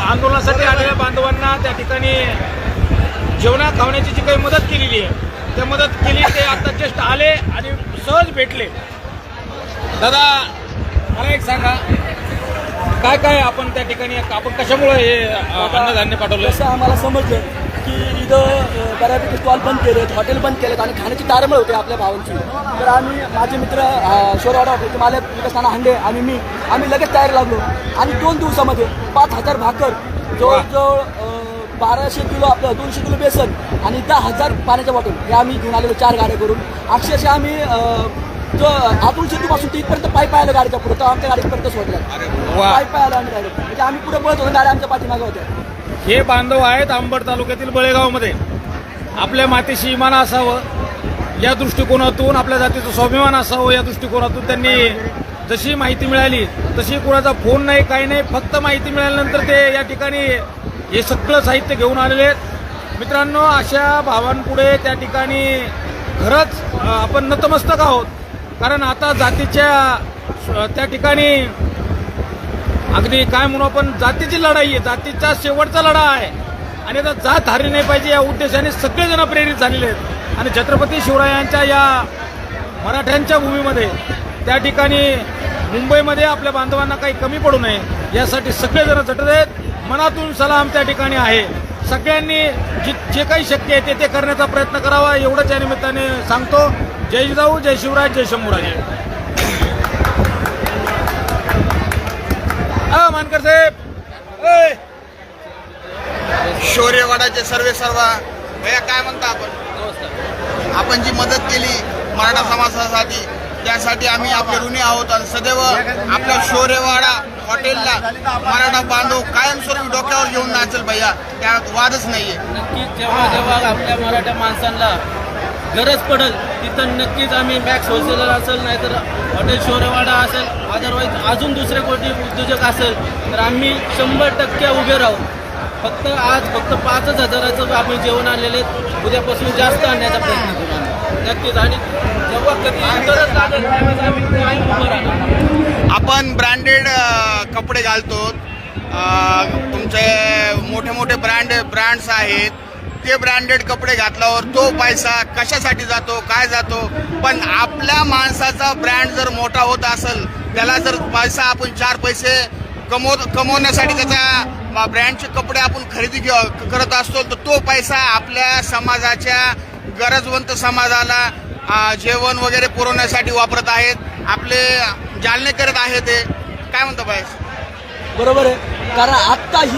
आंदोलनासाठी आलेल्या बांधवांना त्या ठिकाणी जेवणा खावण्याची जी काही मदत केलेली आहे त्या मदत केली ते आता जस्ट आले आणि सहज भेटले. दादा मला एक सांगा, काय काय आपण त्या ठिकाणी आपण कशामुळे हे अन्नधान्य पाठवलं? असं आम्हाला समजलं की इथं बऱ्यापैकी स्टॉल बंद केलेत, हॉटेल बंद केलेत आणि खाण्याची तारमळ होते आपल्या भावांची. तर आम्ही माझे मित्र शोरवाडा हॉटेलचे मालक विकासनाना हांडे आणि आम्ही लगेच तयार लागलो आणि 2 दिवसामध्ये 5000 भाकर, जवळजवळ 1200 किलो आपलं 200 किलो बेसन आणि 10,000 पाण्याच्या बॉटल हे आम्ही घेऊन आलेलो 4 गाड्या करून. अक्षरशः आम्ही जो आतून शेतीपासून तिथपर्यंत पायी आलं गाडीच्या पुढे, तर आमच्या गाडीपर्यंत सोडल्या पायी आलं आम्ही डायरेक्ट. म्हणजे आम्ही पुढे पळत होतो, गाड्या आमच्या पाठीमागे होत्या. हे बांधव आहेत अंबड तालुक्यातील बळेगावमध्ये. आपल्या मातीशी इमान असावं या दृष्टिकोनातून, आपल्या जातीचं स्वाभिमान असावं या दृष्टिकोनातून त्यांनी जशी माहिती मिळाली तशी कुणाचा फोन नाही, काही नाही, फक्त माहिती मिळाल्यानंतर ते या ठिकाणी हे सगळं साहित्य घेऊन आलेले आहेत. मित्रांनो, अशा भावांपुढे त्या ठिकाणी खरंच आपण नतमस्तक आहोत. कारण आता जातीच्या त्या ठिकाणी अगदी काय म्हणू आपण, जातीची लढाई आहे, जातीचा शेवटचा लढा आहे आणि आता जात हारली नाही पाहिजे या उद्देशाने सगळेजण प्रेरित झालेले आहेत. आणि छत्रपती शिवरायांच्या या मराठ्यांच्या भूमीमध्ये त्या ठिकाणी मुंबईमध्ये आपल्या बांधवांना काही कमी पडू नये यासाठी सगळेजण झटत आहेत. मनातून सलाम त्या ठिकाणी आहे. सगळ्यांनी जे काही शक्य आहे ते करण्याचा प्रयत्न करावा एवढंच या निमित्ताने सांगतो. जय जिजाऊ, जय शिवराय, जय शंभूराजे. मानकर साहेब, शौर्यवाडाचे सर्व भैया काय म्हणता आपण जी मदत केली मराठा समाजासाठी त्यासाठी आम्ही आपले ऋणी आहोत आणि सदैव आपल्या शौर्यवाडा हॉटेलला मराठा बांधव कायमस्वरूपी डोक्यावर घेऊन नाचेल भैया, त्यात वादच नाहीये. नक्कीच जेव्हा आपल्या मराठा माणसांना गरज पडेल तिथं नक्कीच आम्ही मॅक्स होलसेलर असेल, नाहीतर हॉटेल शौर्यवाडा असेल, अदरवाईज अजून दुसरे कोणते उद्योजक असेल तर आम्ही 100% उभे राहू. फक्त 5,000 हजाराचं आम्ही जेवण आणलेले, उद्यापासून जास्त आणण्याचा प्रयत्न करू आम्ही नक्कीच. आणि जेव्हा कधी गरज लागेल त्यावेळेस आम्ही कायम उभं राहणार. आपण ब्रँडेड कपडे घालतो, तुमचे मोठे मोठे ब्रँड्स आहेत, ते ब्रँडेड कपडे घातल्यावर तो पैसा कशासाठी जातो, काय जातो. पण आपल्या माणसाचा ब्रँड जर मोठा होत असेल, त्याला जर पैसा आपण 4 पैसे कमवण्यासाठी त्याच्या ब्रँडचे कपडे आपण खरेदी करत असतो, तर तो पैसा आपल्या समाजाच्या गरजवंत समाजाला जेवण वगैरे पुरवण्यासाठी वापरत आहेत, आपले जालने करत आहेत. ते काय म्हणतो बाई? बरोबर आहे, कारण आत्ता ही